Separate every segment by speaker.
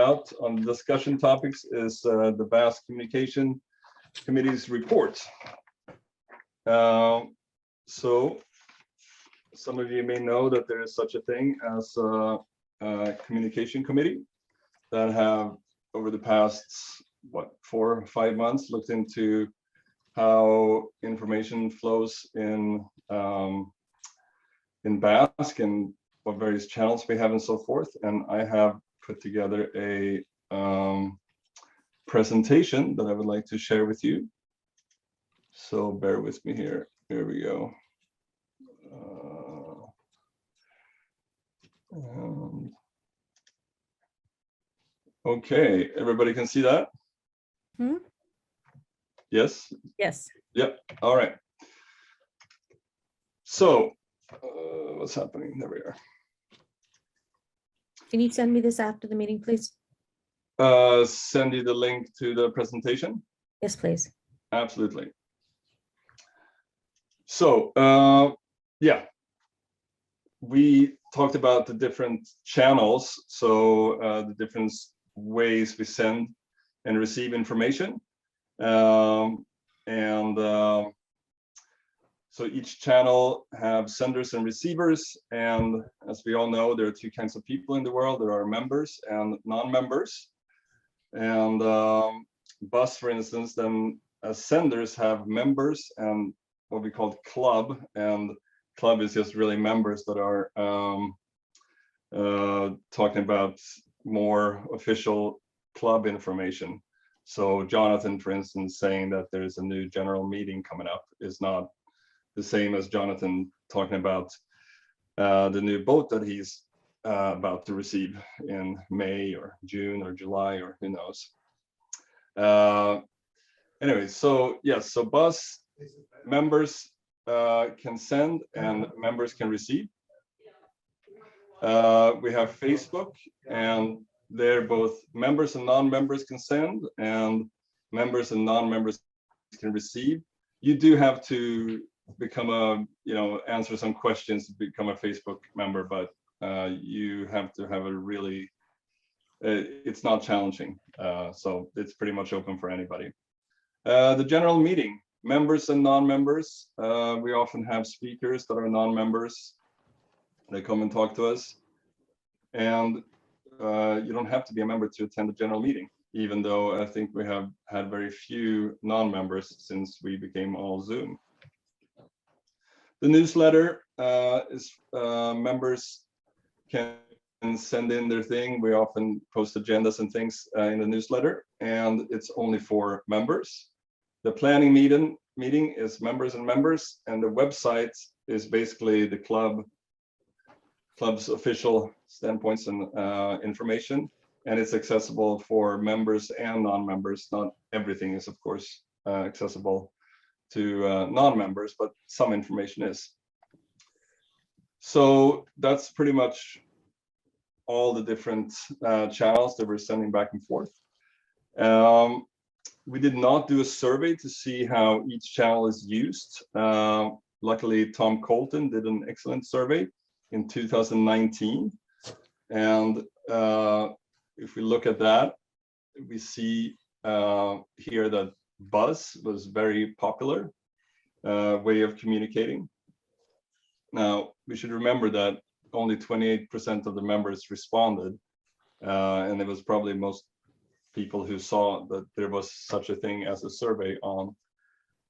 Speaker 1: out on the discussion topics is the BASK Communication Committee's report. So some of you may know that there is such a thing as a communication committee that have over the past 4 or 5 months looked into how information flows in BASK and what various channels we have and so forth. And I have put together a presentation that I would like to share with you. So bear with me here. Here we go. Okay, everybody can see that?
Speaker 2: Hmm?
Speaker 1: Yes?
Speaker 2: Yes.
Speaker 1: Yep, all right. So what's happening? There we are.
Speaker 2: Can you send me this after the meeting, please?
Speaker 1: Send you the link to the presentation?
Speaker 2: Yes, please.
Speaker 1: Absolutely. So, yeah, we talked about the different channels. So the different ways we send and receive information. So each channel have senders and receivers. And as we all know, there are two kinds of people in the world. There are members and non-members. And BASK, for instance, then as senders have members and what we call club, and club is just really members that are talking about more official club information. So Jonathan, for instance, saying that there's a new general meeting coming up is not the same as Jonathan talking about the new boat that he's about to receive in May or June or July or who knows. Anyway, so yes, so BASK members can send and members can receive. We have Facebook, and there both members and non-members can send and members and non-members can receive. You do have to become answer some questions to become a Facebook member, but you have to have a really, it's not challenging. So it's pretty much open for anybody. The general meeting, members and non-members. We often have speakers that are non-members. They come and talk to us. And you don't have to be a member to attend the general meeting, even though I think we have had very few non-members since we became all Zoom. The newsletter is members can send in their thing. We often post agendas and things in the newsletter, and it's only for members. The planning meeting is members and members, and the website is basically the club's official standpoints and information, and it's accessible for members and non-members. Not everything is, of course, accessible to non-members, but some information is. So that's pretty much all the different channels that we're sending back and forth. We did not do a survey to see how each channel is used. Luckily, Tom Colton did an excellent survey in 2019. And if we look at that, we see here that Buzz was very popular way of communicating. Now, we should remember that only 28% of the members responded, and it was probably most people who saw that there was such a thing as a survey on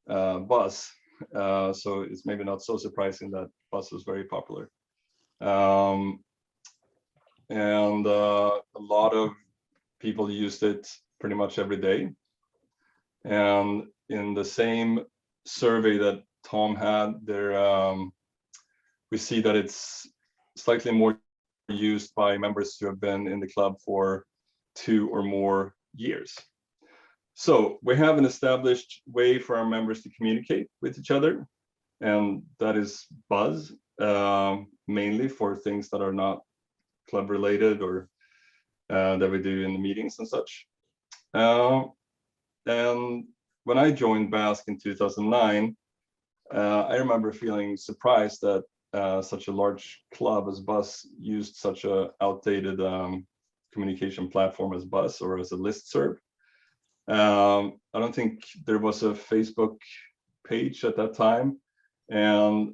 Speaker 1: Buzz. So it's maybe not so surprising that Buzz was very popular. And a lot of people used it pretty much every day. And in the same survey that Tom had there, we see that it's slightly more used by members who have been in the club for 2 or more years. So we have an established way for our members to communicate with each other, and that is Buzz, mainly for things that are not club related or that we do in the meetings and such. And when I joined BASK in 2009, I remember feeling surprised that such a large club as BASK used such a outdated communication platform as BASK or as a listserv. I don't think there was a Facebook page at that time. And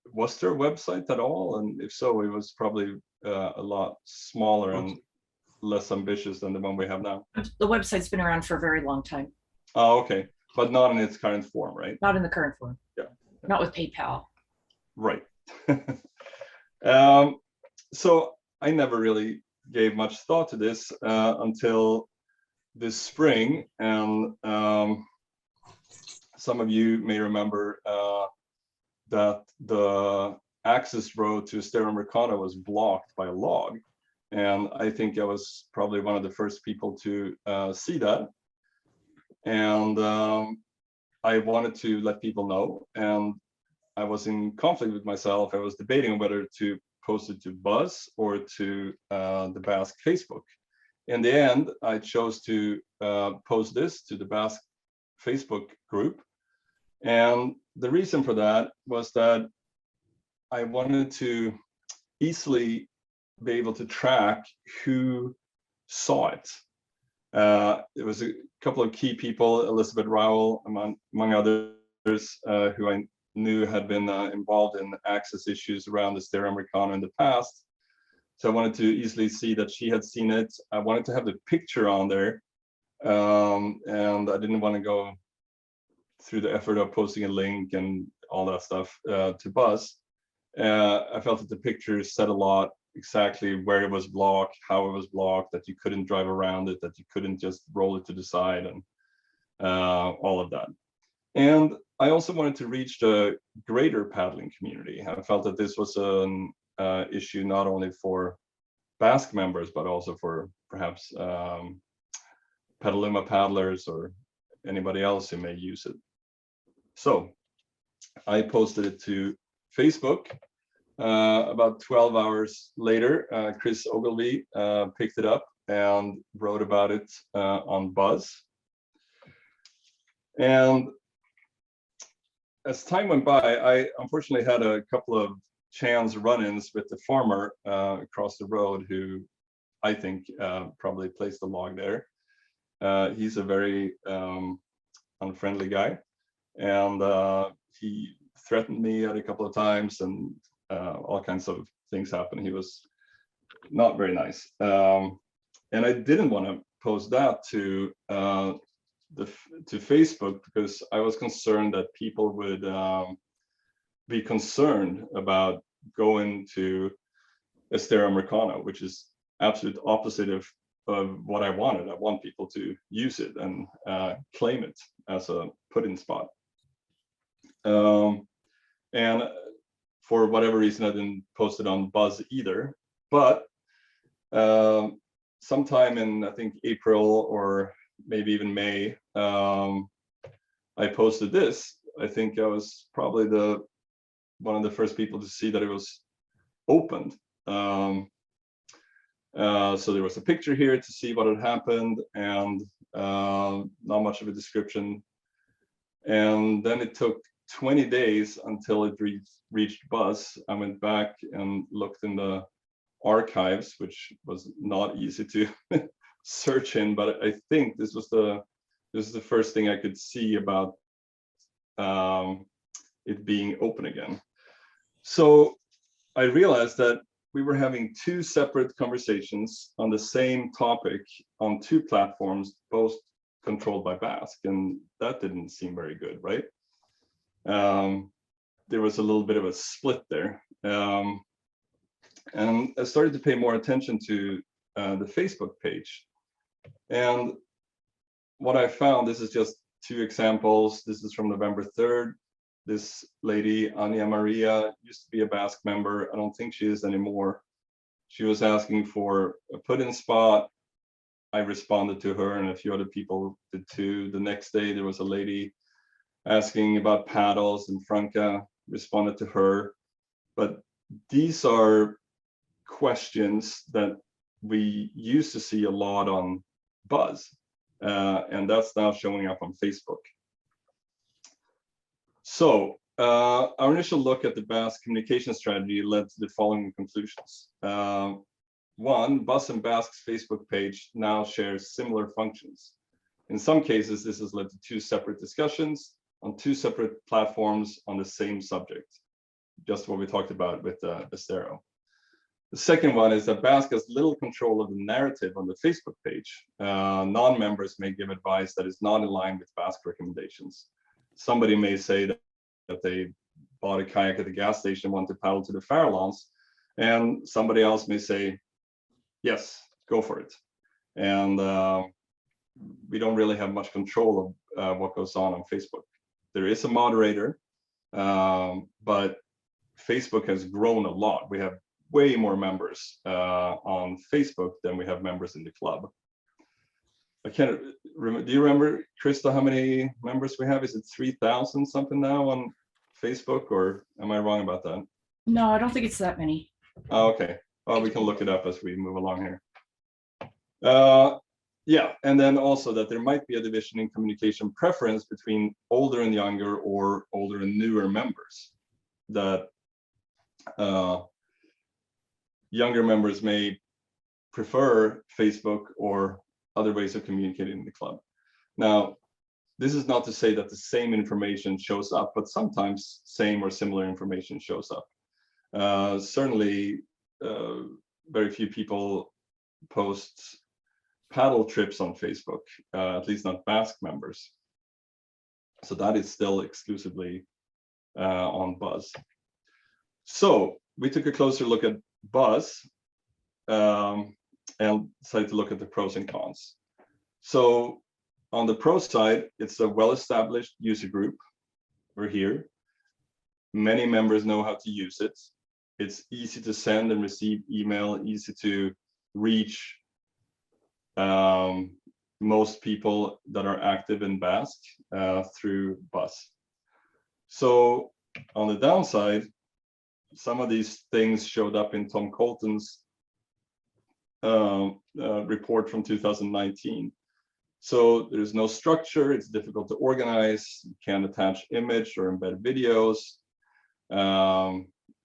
Speaker 1: was there a website at all? And if so, it was probably a lot smaller and less ambitious than the one we have now.
Speaker 3: The website's been around for a very long time.
Speaker 1: Oh, okay. But not in its current form, right?
Speaker 3: Not in the current form.
Speaker 1: Yeah.
Speaker 3: Not with PayPal.
Speaker 1: Right. So I never really gave much thought to this until this spring. And some of you may remember that the access road to Estero Americana was blocked by a log. And I think I was probably one of the first people to see that. And I wanted to let people know. And I was in conflict with myself. I was debating whether to post it to BASK or to the BASK Facebook. In the end, I chose to post this to the BASK Facebook group. And the reason for that was that I wanted to easily be able to track who saw it. There was a couple of key people, Elizabeth Rowell, among others, who I knew had been involved in access issues around the Estero Americana in the past. So I wanted to easily see that she had seen it. I wanted to have the picture on there. And I didn't want to go through the effort of posting a link and all that stuff to BASK. I felt that the picture said a lot, exactly where it was blocked, how it was blocked, that you couldn't drive around it, that you couldn't just roll it to the side, and all of that. And I also wanted to reach the greater paddling community. I felt that this was an issue not only for BASK members, but also for perhaps Petaluma paddlers or anybody else who may use it. So I posted it to Facebook. About 12 hours later, Chris Ogilvie picked it up and wrote about it on BASK. And as time went by, I unfortunately had a couple of chance run-ins with the farmer across the road who I think probably placed the log there. He's a very unfriendly guy, and he threatened me at a couple of times, and all kinds of things happened. He was not very nice, and I didn't want to post that to Facebook because I was concerned that people would be concerned about going to Estero Americana, which is absolute opposite of what I wanted. I want people to use it and claim it as a put-in spot. And for whatever reason, I didn't post it on BASK either. But sometime in, I think, April or maybe even May, I posted this. I think I was probably one of the first people to see that it was opened. So there was a picture here to see what had happened, and not much of a description. And then it took 20 days until it reached BASK. I went back and looked in the archives, which was not easy to search in, but I think this was the first thing I could see about it being open again. So I realized that we were having two separate conversations on the same topic on two platforms, both controlled by BASK, and that didn't seem very good, right? There was a little bit of a split there. And I started to pay more attention to the Facebook page. And what I found, this is just two examples. This is from November 3rd. This lady, Anya Maria, used to be a BASK member. I don't think she is anymore. She was asking for a put-in spot. I responded to her, and a few other people did too. The next day, there was a lady asking about paddles, and Franca responded to her. But these are questions that we used to see a lot on BASK, and that's now showing up on Facebook. So our initial look at the BASK communication strategy led to the following conclusions. one, BASK and BASK's Facebook page now shares similar functions. In some cases, this has led to two separate discussions on two separate platforms on the same subject, just what we talked about with Estero. The second one is that BASK has little control of the narrative on the Facebook page. Non-members may give advice that is not in line with BASK recommendations. Somebody may say that they bought a kayak at the gas station, want to paddle to the Farallones, and somebody else may say, yes, go for it. And we don't really have much control of what goes on Facebook. There is a moderator, but Facebook has grown a lot. We have way more members on Facebook than we have members in the club. I can't remember. Do you remember, Krista, how many members we have? Is it 3,000 something now on Facebook, or am I wrong about that?
Speaker 3: No, I don't think it's that many.
Speaker 1: Oh, okay. Well, we can look it up as we move along here. Yeah, and then also that there might be a division in communication preference between older and younger or older and newer members. That younger members may prefer Facebook or other ways of communicating in the club. Now, this is not to say that the same information shows up, but sometimes same or similar information shows up. Certainly, very few people post paddle trips on Facebook, at least not BASK members. So that is still exclusively on Buzz. So we took a closer look at Buzz and decided to look at the pros and cons. So on the pro side, it's a well-established user group. We're here. Many members know how to use it. It's easy to send and receive email, easy to reach most people that are active in BASK through Buzz. So on the downside, some of these things showed up in Tom Colton's report from 2019. So there's no structure, it's difficult to organize, you can't attach image or embed videos.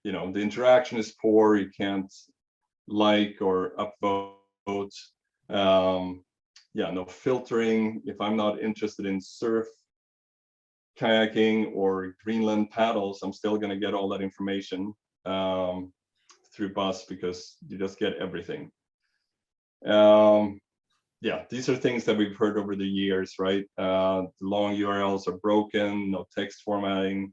Speaker 1: You know, the interaction is poor, you can't like or upvote. Yeah, no filtering. If I'm not interested in surf, kayaking, or Greenland paddles, I'm still going to get all that information through Buzz because you just get everything. Yeah, these are things that we've heard over the years, right? The long URLs are broken, no text formatting,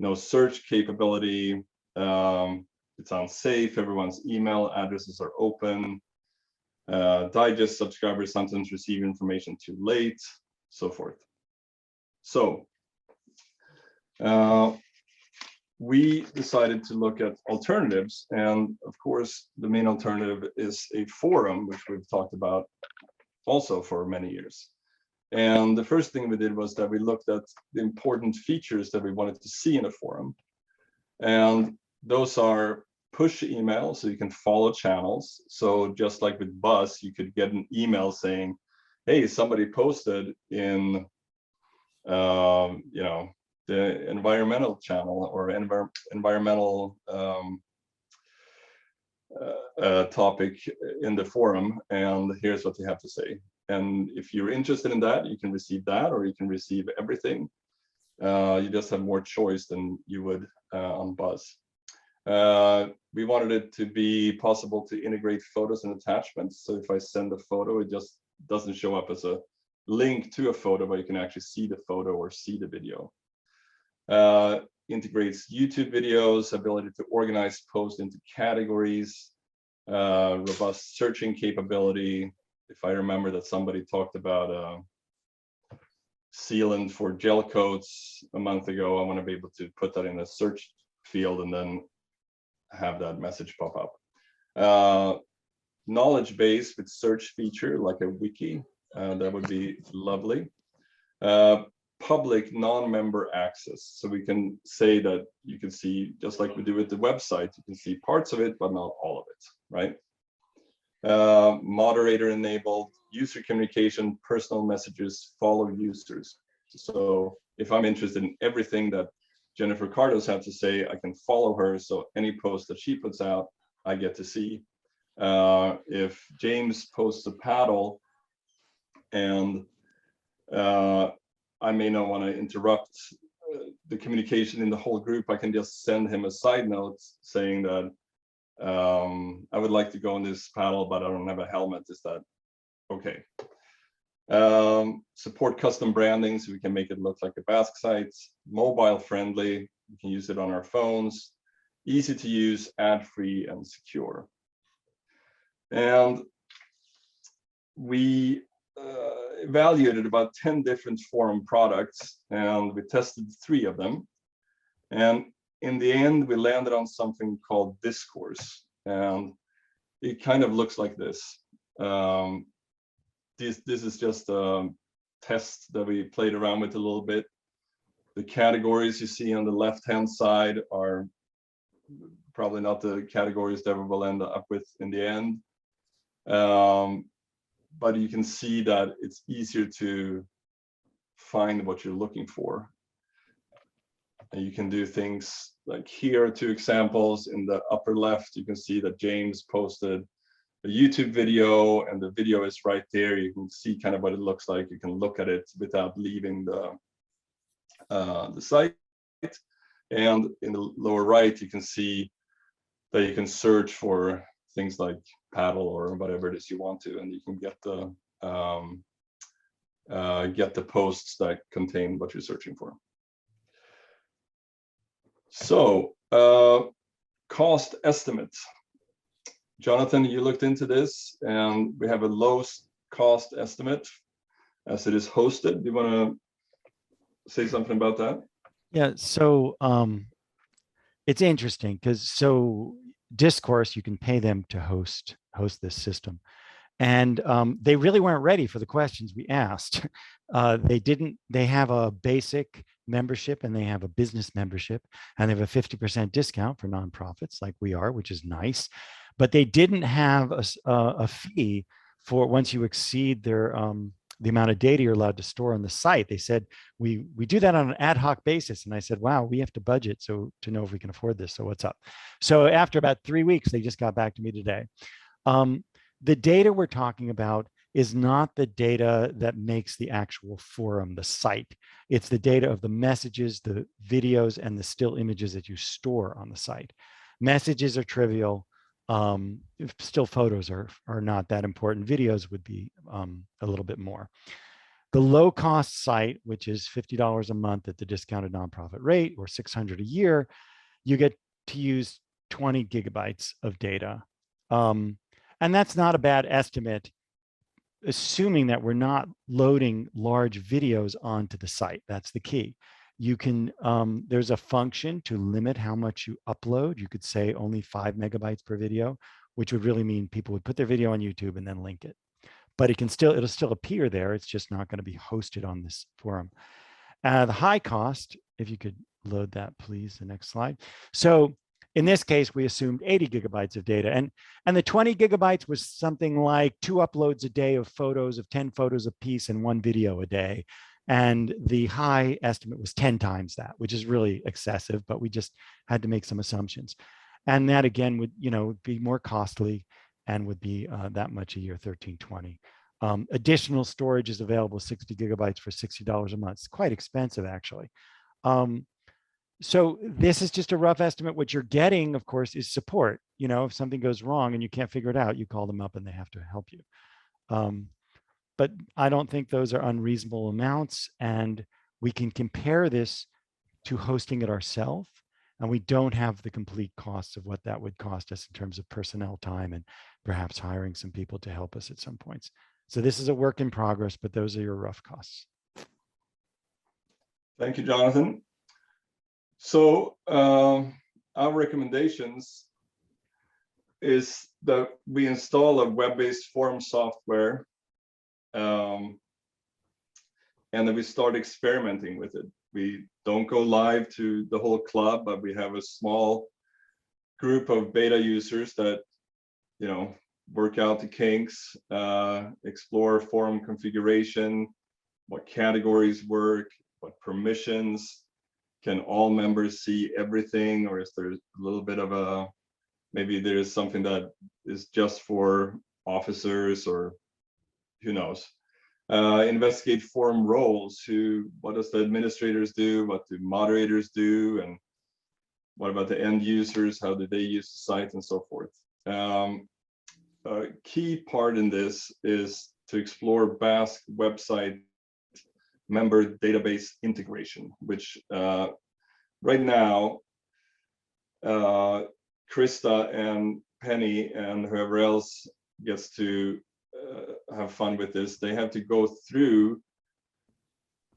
Speaker 1: no search capability. It's unsafe. Everyone's email addresses are open. Digest subscribers sometimes receive information too late, so forth. So we decided to look at alternatives, and of course the main alternative is a forum, which we've talked about also for many years. And the first thing we did was that we looked at the important features that we wanted to see in a forum, and those are push email, so you can follow channels. So just like with Buzz, you could get an email saying, hey, somebody posted in you know, the environmental channel or environmental topic in the forum, and here's what they have to say. And if you're interested in that, you can receive that, or you can receive everything. You just have more choice than you would on Buzz. We wanted it to be possible to integrate photos and attachments. So if I send a photo, it just doesn't show up as a link to a photo, but you can actually see the photo or see the video. Integrates YouTube videos, ability to organize posts into categories, robust searching capability. If I remember that somebody talked about sealant for gel coats a month ago, I want to be able to put that in a search field and then have that message pop up. Knowledge base with search feature like a wiki, that would be lovely. Public non-member access, so we can say that you can see, just like we do with the website, you can see parts of it but not all of it, right? Moderator enabled, user communication, personal messages, follow users. So if I'm interested in everything that Jennifer Cardos had to say, I can follow her, so any post that she puts out, I get to see. If James posts a paddle and I may not want to interrupt the communication in the whole group, I can just send him a side note saying that I would like to go on this paddle, but I don't have a helmet. Is that okay? Support custom branding so we can make it look like a BASK site. Mobile friendly, we can use it on our phones. Easy to use, ad-free, and secure. And we evaluated about 10 different forum products, and we tested 3 of them. And in the end, we landed on something called Discourse, and it kind of looks like this. This is just a test that we played around with a little bit. The categories you see on the left-hand side are probably not the categories that we will end up with in the end. But you can see that it's easier to find what you're looking for. And you can do things like here are 2 examples. In the upper left, you can see that James posted a YouTube video, and the video is right there. You can see kind of what it looks like. You can look at it without leaving the site. And in the lower right, you can see that you can search for things like paddle or whatever it is you want to, and you can get the posts that contain what you're searching for. So cost estimates. Jonathan, you looked into this, and we have a low cost estimate as it is hosted. Do you want to say something about that?
Speaker 4: Yeah, so it's interesting because Discourse, you can pay them to host this system, and they really weren't ready for the questions we asked. They have a basic membership and they have a business membership, and they have a 50% discount for nonprofits like we are, which is nice. But they didn't have a fee for once you exceed their the amount of data you're allowed to store on the site. They said, we do that on an ad hoc basis. And I said, wow, we have to budget to know if we can afford this. So what's up? So after about 3 weeks, they just got back to me today. The data we're talking about is not the data that makes the actual forum, the site. It's the data of the messages, the videos, and the still images that you store on the site. Messages are trivial. Still photos are not that important. Videos would be a little bit more. The low cost site, which is $50 a month at the discounted nonprofit rate or $600 a year, you get to use 20 gigabytes of data. And that's not a bad estimate, assuming that we're not loading large videos onto the site. That's the key. You can, there's a function to limit how much you upload. You could say only 5 megabytes per video, which would really mean people would put their video on YouTube and then link it. But it'll still appear there. It's just not going to be hosted on this forum. The high cost, if you could load that, please, the next slide. So in this case, we assumed 80 gigabytes of data. And the 20 gigabytes was something like 2 uploads a day of photos, of 10 photos a piece, and 1 video a day. And the high estimate was 10 times that, which is really excessive, but we just had to make some assumptions. And that again would, be more costly and would be that much a year, $13.20. Additional storage is available, 60 gigabytes for $60 a month. It's quite expensive, actually. So this is just a rough estimate. What you're getting, of course, is support. If something goes wrong and you can't figure it out, you call them up and they have to help you. But I don't think those are unreasonable amounts, and we can compare this to hosting it ourselves, and we don't have the complete costs of what that would cost us in terms of personnel time and perhaps hiring some people to help us at some points. So this is a work in progress, but those are your rough costs.
Speaker 1: Thank you, Jonathan. So our recommendations is that we install a web-based forum software, and then we start experimenting with it. We don't go live to the whole club, but we have a small group of beta users that, work out the kinks, explore forum configuration, what categories work, what permissions, can all members see everything, or is there a little bit of a maybe there is something that is just for officers, or who knows. Investigate forum roles. What does the administrators do? What do moderators do? And what about the end users? How do they use the site and so forth? A key part in this is to explore BASK website member database integration, which right now, Krista and Penny and whoever else gets to have fun with this, they have to go through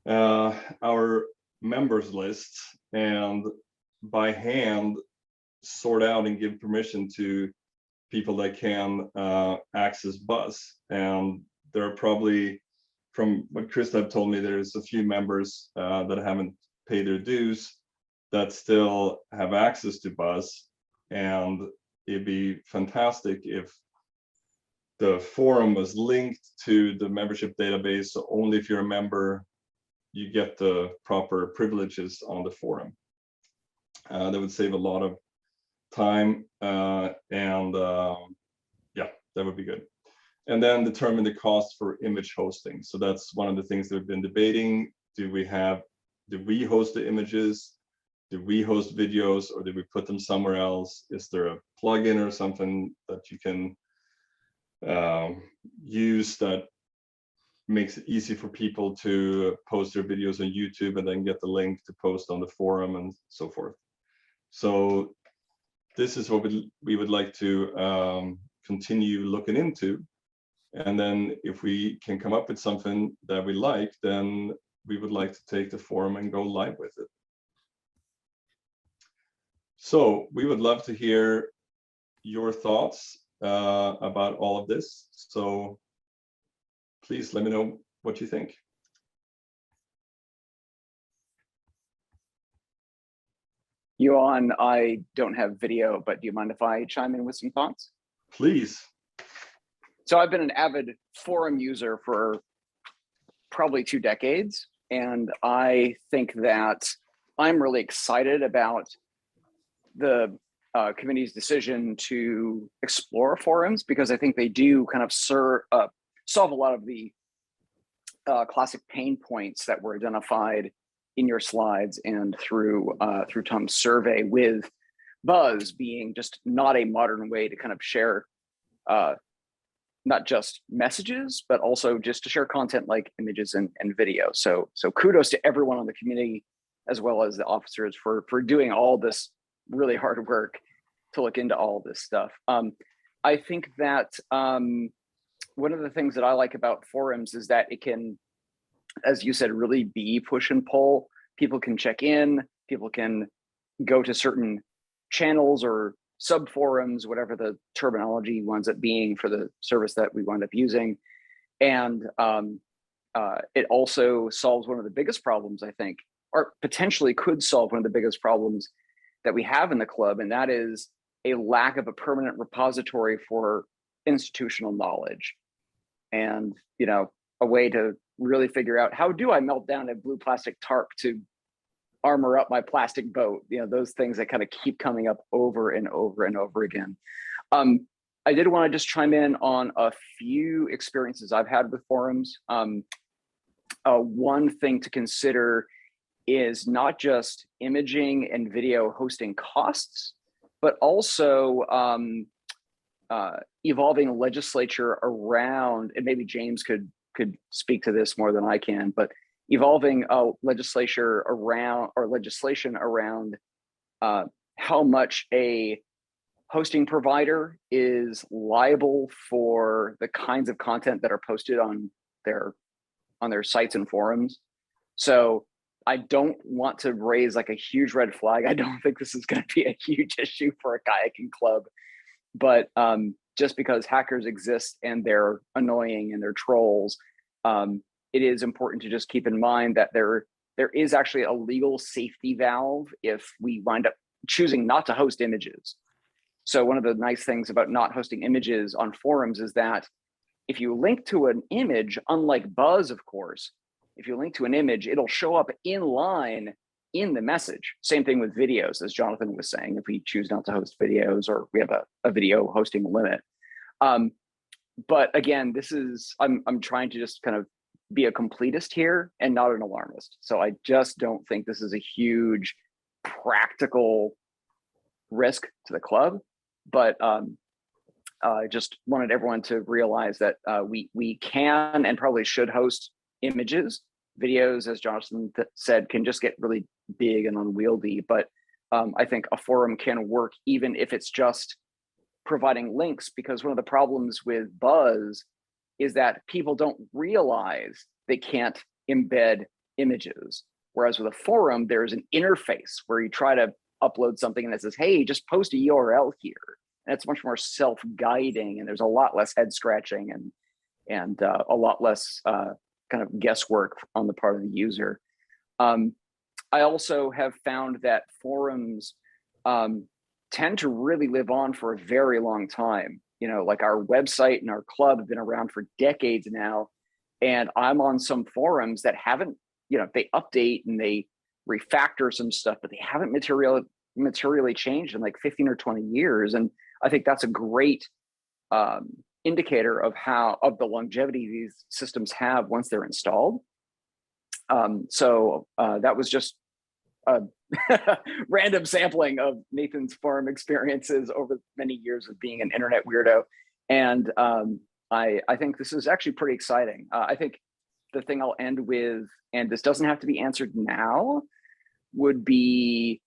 Speaker 1: our members list and by hand sort out and give permission to people that can access BUZZ. And there are probably, from what Krista told me, there's a few members that haven't paid their dues that still have access to BUZZ. And it'd be fantastic if the forum was linked to the membership database. So only if you're a member, you get the proper privileges on the forum. That would save a lot of time, and yeah, that would be good. And then determine the cost for image hosting. So that's one of the things that we've been debating. Do we host the images? Do we host videos, or do we put them somewhere else? Is there a plugin or something that you can use that makes it easy for people to post their videos on YouTube and then get the link to post on the forum and so forth? So this is what we would like to continue looking into. And then if we can come up with something that we like, then we would like to take the forum and go live with it. So we would love to hear your thoughts about all of this. So please let me know what you think.
Speaker 5: Johan, I don't have video, but do you mind if I chime in with some thoughts?
Speaker 1: Please.
Speaker 5: So I've been an avid forum user for probably 2 decades, and I think that I'm really excited about the committee's decision to explore forums, because I think they do kind of solve a lot of the classic pain points that were identified in your slides and through Tom's survey, with BUZZ being just not a modern way to kind of share not just messages, but also just to share content like images and video. So kudos to everyone on the community, as well as the officers, for doing all this really hard work to look into all this stuff. I think that one of the things that I like about forums is that it can, as you said, really be push and pull. People can check in, people can go to certain channels or sub forums, whatever the terminology winds up being for the service that we wind up using. And it also solves one of the biggest problems, I think, or potentially could solve one of the biggest problems that we have in the club, and that is a lack of a permanent repository for institutional knowledge. And, you know, a way to really figure out, how do I melt down a blue plastic tarp to armor up my plastic boat? You know, those things that kind of keep coming up over and over and over again. I did want to just chime in on a few experiences I've had with forums. One thing to consider is not just imaging and video hosting costs, but also evolving legislature around, and maybe James could speak to this more than I can, but evolving legislation around how much a hosting provider is liable for the kinds of content that are posted on their sites and forums. So I don't want to raise like a huge red flag. I don't think this is going to be a huge issue for a kayaking club, but just because hackers exist and they're annoying and they're trolls, it is important to just keep in mind that there is actually a legal safety valve if we wind up choosing not to host images. So one of the nice things about not hosting images on forums is that if you link to an image, unlike BUZZ, of course, if you link to an image, it'll show up in line in the message. Same thing with videos, as Jonathan was saying, if we choose not to host videos or we have a video hosting limit. But again, this is, I'm trying to just kind of be a completist here and not an alarmist. So I just don't think this is a huge practical risk to the club, but I just wanted everyone to realize that we can and probably should host images. Videos, as Jonathan said, can just get really big and unwieldy, but I think a forum can work even if it's just providing links, because one of the problems with Buzz is that people don't realize they can't embed images. Whereas with a forum, there's an interface where you try to upload something and it says, hey, just post a URL here. And it's much more self-guiding, and there's a lot less head scratching and a lot less kind of guesswork on the part of the user. I also have found that forums tend to really live on for a very long time. You know, like our website and our club have been around for decades now. And I'm on some forums that haven't, you know, they update and they refactor some stuff, but they haven't materially changed in like 15 or 20 years. And I think that's a great indicator of the longevity these systems have once they're installed. So that was just a random sampling of Nathan's forum experiences over many years of being an internet weirdo. And I think this is actually pretty exciting. I think the thing I'll end with, and this doesn't have to be answered now, would be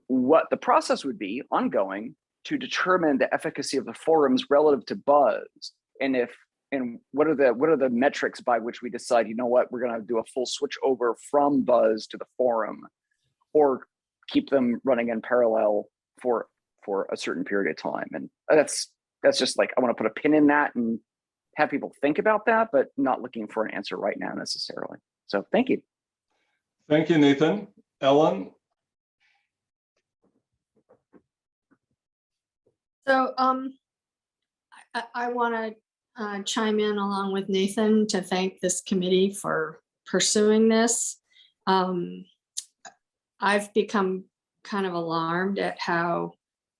Speaker 5: what the process would be ongoing to determine the efficacy of the forums relative to Buzz, and what are the metrics by which we decide, you know what, we're going to do a full switch over from Buzz to the forum, or keep them running in parallel for a certain period of time. And that's just like, I want to put a pin in that and have people think about that, but not looking for an answer right now necessarily. So thank you.
Speaker 1: Thank you, Nathan. Ellen?
Speaker 6: So I want to chime in along with Nathan to thank this committee for pursuing this. I've become kind of alarmed at how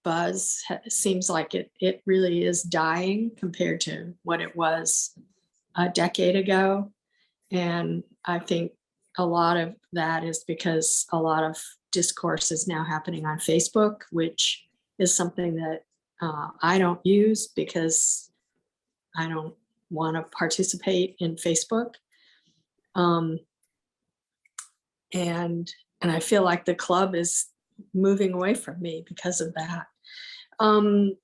Speaker 6: Buzz seems like it really is dying compared to what it was a decade ago. And I think a lot of that is because a lot of discourse is now happening on Facebook, which is something that I don't use because I don't want to participate in Facebook. And I feel like the club is moving away from me because of that. The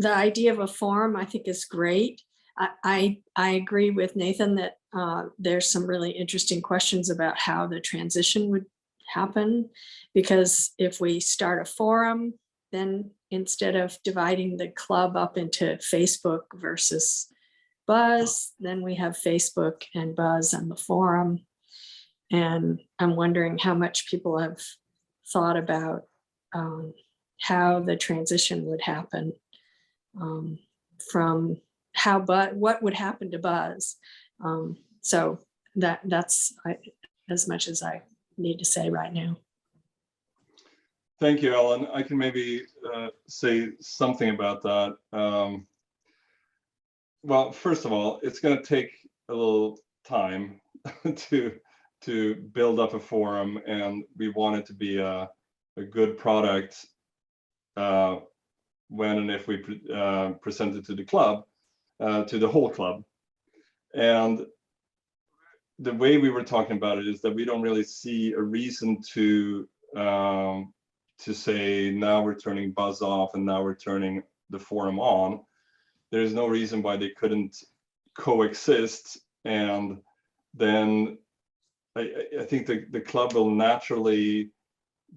Speaker 6: idea of a forum, I think, is great. I agree with Nathan that there's some really interesting questions about how the transition would happen, because if we start a forum, then instead of dividing the club up into Facebook versus Buzz, then we have Facebook and Buzz and the forum. And I'm wondering how much people have thought about how the transition would happen from what would happen to Buzz. So that's as much as I need to say right now.
Speaker 1: Thank you, Ellen. I can maybe say something about that. Well, first of all, it's going to take a little time to build up a forum, and we want it to be a good product when and if we present it to the club, to the whole club. And the way we were talking about it is that we don't really see a reason to say now we're turning Buzz off and now we're turning the forum on. There's no reason why they couldn't coexist, and then I think the club will naturally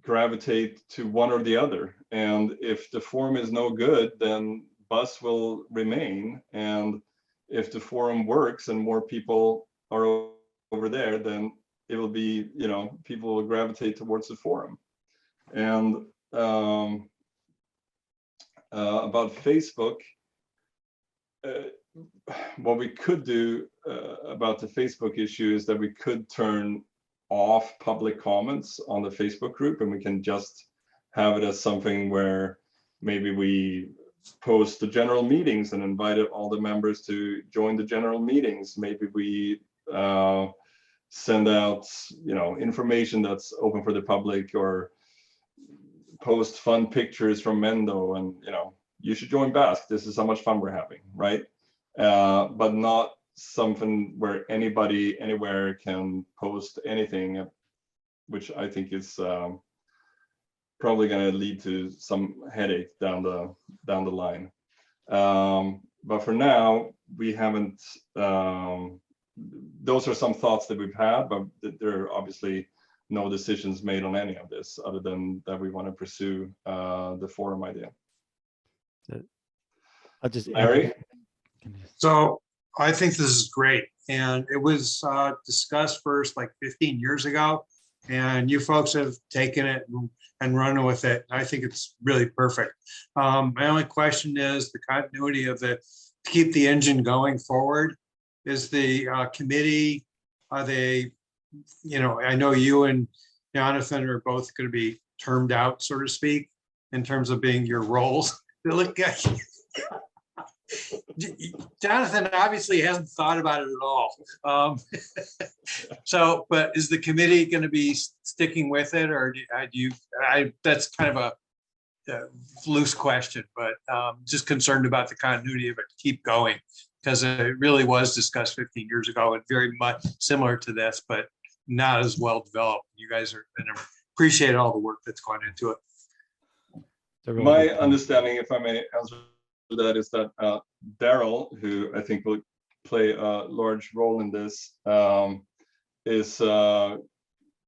Speaker 1: gravitate to one or the other. And if the forum is no good, then Buzz will remain. And if the forum works and more people are over there, then it will be, you know, people will gravitate towards the forum. And about Facebook, what we could do about the Facebook issue is that we could turn off public comments on the Facebook group, and we can just have it as something where maybe we post the general meetings and invite all the members to join the general meetings. Maybe we send out, information that's open for the public, or post fun pictures from Mendo, and you should join BASK. This is how much fun we're having, right? But not something where anybody anywhere can post anything, which I think is probably going to lead to some headache down the line. But for now, we haven't. Those are some thoughts that we've had, but there are obviously no decisions made on any of this, other than that we want to pursue the forum idea.
Speaker 4: I'll just
Speaker 1: Larry?
Speaker 7: So I think this is great. And it was discussed first like 15 years ago, and you folks have taken it and run with it. I think it's really perfect. My only question is the continuity of to keep the engine going forward. Is the committee, are they, I know you and Jonathan are both going to be termed out, so to speak, in terms of being your roles. Jonathan obviously hasn't thought about it at all. But is the committee going to be sticking with it, or that's kind of a loose question, but just concerned about the continuity of it to keep going, because it really was discussed 15 years ago and very much similar to this, but not as well developed. You guys are, and I appreciate all the work that's gone into it.
Speaker 1: My understanding, if I may answer that, is that Darryl, who I think will play a large role in this, is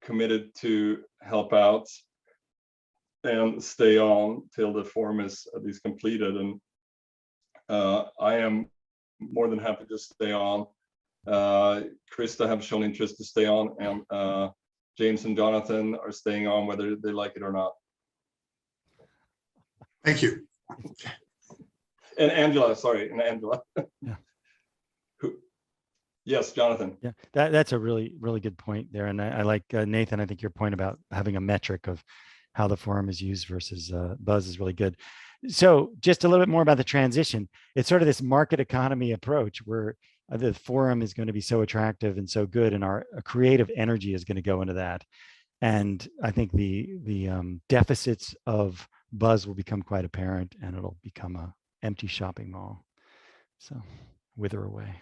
Speaker 1: committed to help out and stay on till the forum is at least completed. And I am more than happy to stay on. Krista have shown interest to stay on, and James and Jonathan are staying on whether they like it or not.
Speaker 7: Thank you.
Speaker 1: And Angela, sorry, and Angela.
Speaker 4: Yeah.
Speaker 1: Yes, Jonathan.
Speaker 4: Yeah, that's a really, really good point there. And I like Nathan, I think your point about having a metric of how the forum is used versus buzz is really good. So just a little bit more about the transition. It's sort of this market economy approach where the forum is going to be so attractive and so good, and our creative energy is going to go into that. And I think the deficits of buzz will become quite apparent, and it'll become a empty shopping mall. So wither away.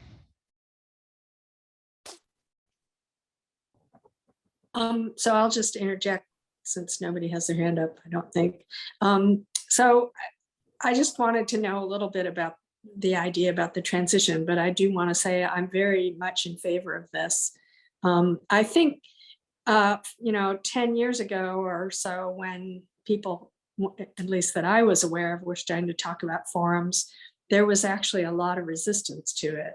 Speaker 6: So I'll just interject since nobody has their hand up, I don't think. So I just wanted to know a little bit about the idea about the transition, but I do want to say I'm very much in favor of this. I think, 10 years ago or so, when people, at least that I was aware of, were starting to talk about forums, there was actually a lot of resistance to it.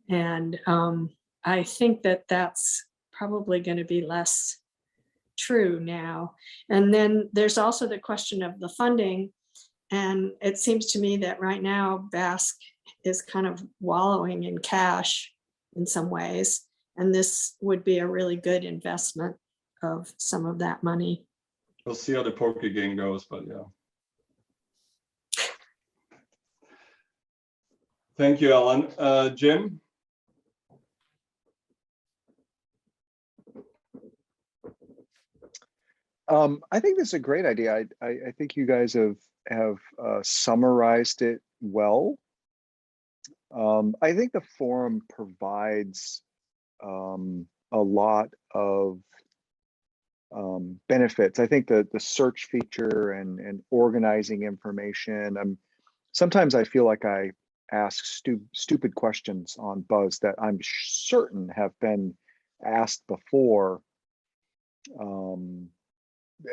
Speaker 6: And I think that that's probably going to be less true now. And then there's also the question of the funding. And it seems to me that right now BASK is kind of wallowing in cash in some ways. And this would be a really good investment of some of that money.
Speaker 1: We'll see how the poker game goes, but yeah. Thank you, Alan. Jim?
Speaker 8: I think this is a great idea. I think you guys have summarized it well. I think the forum provides a lot of benefits. I think the search feature and organizing information. Sometimes I feel like I ask stupid questions on Buzz that I'm certain have been asked before.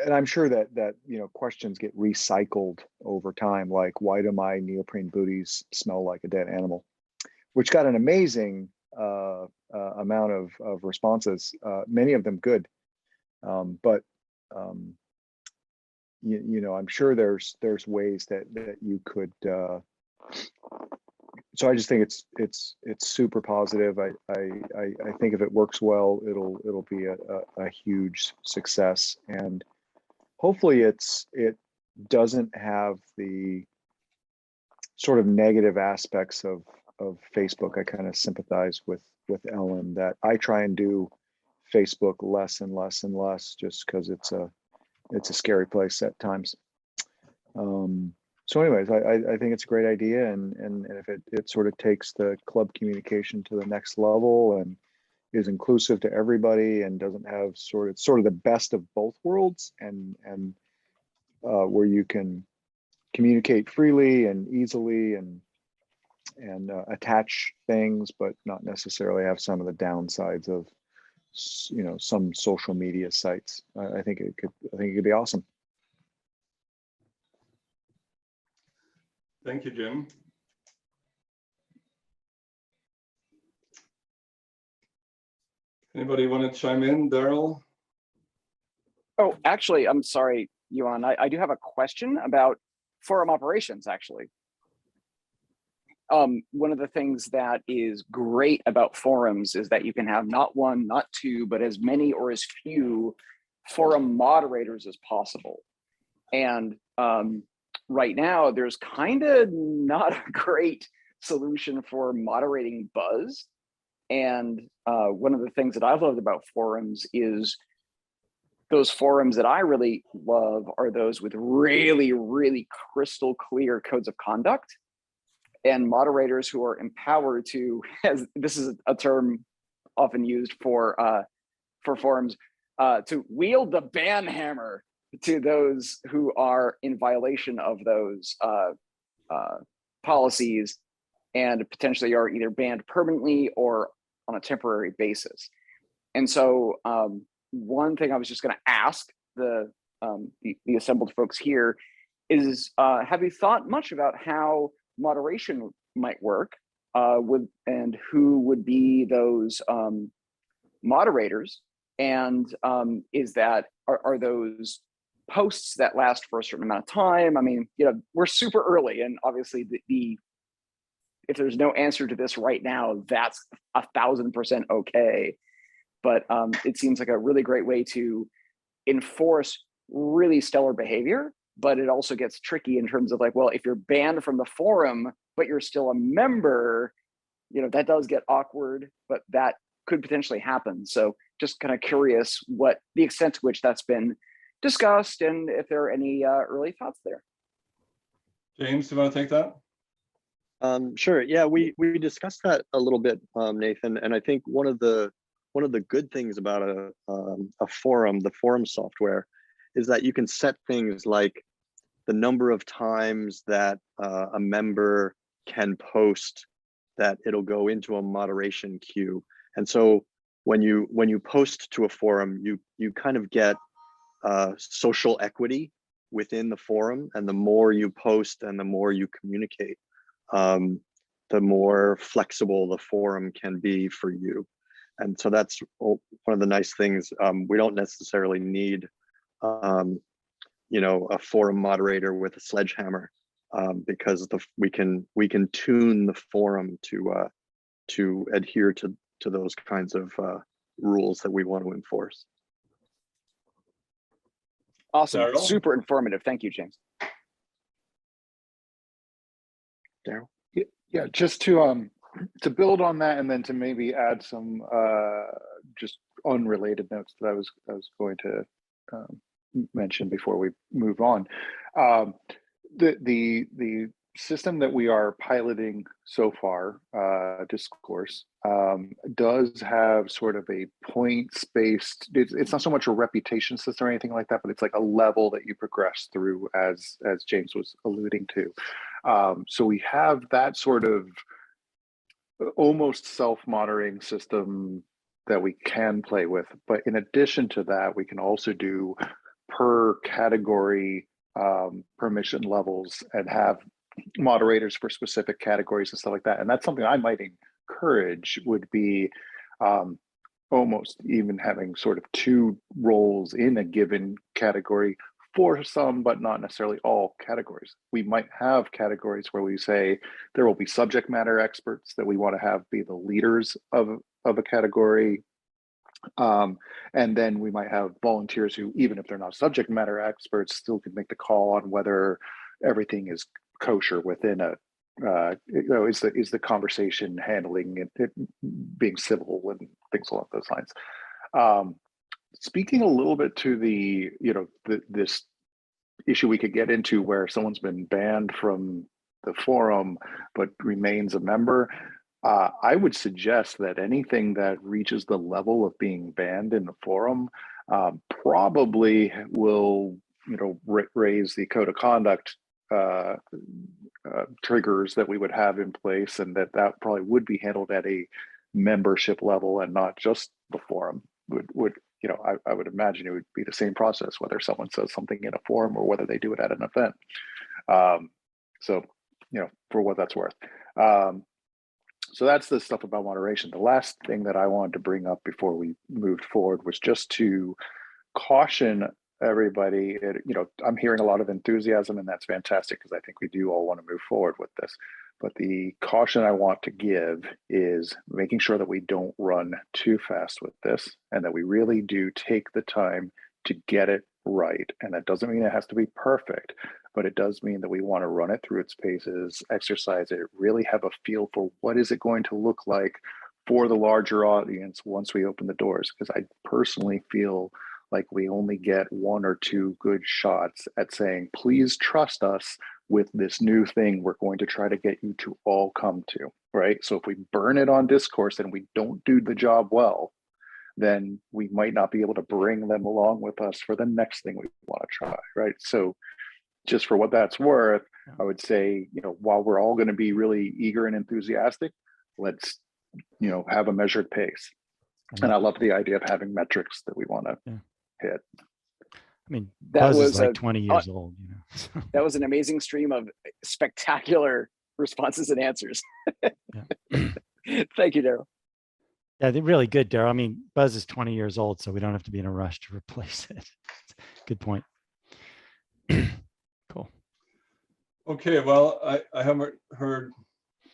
Speaker 8: And I'm sure that questions get recycled over time, like why do my neoprene booties smell like a dead animal, which got an amazing amount of responses, many of them good, but I'm sure there's ways that you could so I just think it's super positive. I think if it works well, it'll be a huge success, and hopefully it doesn't have the sort of negative aspects of Facebook. I kind of sympathize with Ellen that I try and do Facebook less and less and less, just because it's a scary place at times. So anyways, I think it's a great idea, and if it sort of takes the club communication to the next level and is inclusive to everybody and doesn't have sort of the best of both worlds, and where you can communicate freely and easily and attach things, but not necessarily have some of the downsides of some social media sites. I think it could be awesome.
Speaker 1: Thank you, Jim. Anybody want to chime in, Darryl?
Speaker 5: Oh, actually, I'm sorry, Johan. I do have a question about forum operations, actually. One of the things that is great about forums is that you can have not one, not two, but as many or as few forum moderators as possible. And right now, there's kind of not a great solution for moderating buzz. And one of the things that I've loved about forums is those forums that I really love are those with really, really crystal clear codes of conduct and moderators who are empowered to, as this is a term often used for forums, to wield the ban hammer to those who are in violation of those policies and potentially are either banned permanently or on a temporary basis. And so one thing I was just going to ask the assembled folks here is, have you thought much about how moderation might work and who would be those moderators? And are those posts that last for a certain amount of time? I mean, we're super early, and obviously if there's no answer to this right now, that's 1000% okay. But it seems like a really great way to enforce really stellar behavior. But it also gets tricky in terms of like, well, if you're banned from the forum, but you're still a member, that does get awkward, but that could potentially happen. So just kind of curious what the extent to which that's been discussed and if there are any early thoughts there.
Speaker 1: James, you want to take that?
Speaker 9: Sure. Yeah, we discussed that a little bit, Nathan, and I think one of the good things about a forum, the forum software, is that you can set things like the number of times that a member can post, that it'll go into a moderation queue. And so when you post to a forum, you kind of get social equity within the forum, and the more you post and the more you communicate, the more flexible the forum can be for you. And so that's one of the nice things. We don't necessarily need a forum moderator with a sledgehammer, because we can tune the forum to adhere to those kinds of rules that we want to enforce.
Speaker 5: Awesome.
Speaker 1: Darryl?
Speaker 5: Super informative. Thank you, James.
Speaker 9: Darryl?
Speaker 10: Yeah, just to build on that, and then to maybe add some just unrelated notes that I was going to mention before we move on. The system that we are piloting so far, Discourse, does have sort of a points-based, it's not so much a reputation system or anything like that, but it's like a level that you progress through, as James was alluding to. So we have that sort of almost self-monitoring system that we can play with. But in addition to that, we can also do per category permission levels and have moderators for specific categories and stuff like that. And that's something I might encourage, would be almost even having sort of two roles in a given category for some, but not necessarily all categories. We might have categories where we say there will be subject matter experts that we want to have be the leaders of a category. And then we might have volunteers who, even if they're not subject matter experts, still can make the call on whether everything is kosher within a, is the conversation handling it being civil and things along those lines. Speaking a little bit to the, this issue we could get into where someone's been banned from the forum but remains a member, I would suggest that anything that reaches the level of being banned in the forum probably will, raise the code of conduct triggers that we would have in place, and that probably would be handled at a membership level and not just the forum. I would imagine it would be the same process whether someone says something in a forum or whether they do it at an event. So, for what that's worth. So that's the stuff about moderation. The last thing that I wanted to bring up before we moved forward was just to caution everybody. I'm hearing a lot of enthusiasm, and that's fantastic because I think we do all want to move forward with this. But the caution I want to give is making sure that we don't run too fast with this, and that we really do take the time to get it right. And that doesn't mean it has to be perfect, but it does mean that we want to run it through its paces, exercise it, really have a feel for what is it going to look like for the larger audience once we open the doors. Because I personally feel like we only get one or two good shots at saying, please trust us with this new thing we're going to try to get you to all come to, right? So if we burn it on Discourse and we don't do the job well, then we might not be able to bring them along with us for the next thing we want to try, right? So just for what that's worth, I would say, while we're all going to be really eager and enthusiastic, let's, have a measured pace. And I love the idea of having metrics that we want to hit.
Speaker 4: I mean,
Speaker 5: That
Speaker 4: Buzz
Speaker 5: was
Speaker 4: is like 20 years old,
Speaker 5: That was an amazing stream of spectacular responses and answers. Thank you, Darryl.
Speaker 4: Yeah, they're really good, Darryl. I mean, Buzz is 20 years old, so we don't have to be in a rush to replace it. Good point. Cool.
Speaker 1: Okay, well, I haven't heard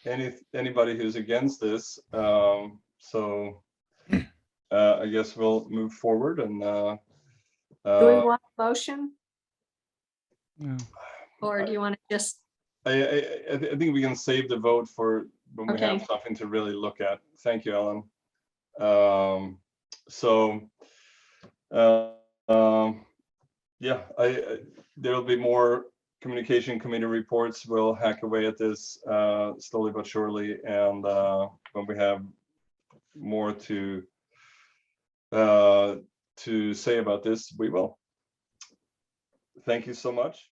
Speaker 1: anybody who's against this, so I guess we'll move forward. And
Speaker 6: Do we want a motion?
Speaker 4: No.
Speaker 6: Or do you want to just?
Speaker 1: I think we can save the vote for when we have
Speaker 6: Okay.
Speaker 1: something to really look at. Thank you, Ellen. Yeah, there'll be more communication committee reports. We'll hack away at this slowly but surely, and when we have more to say about this, we will. Thank you so much.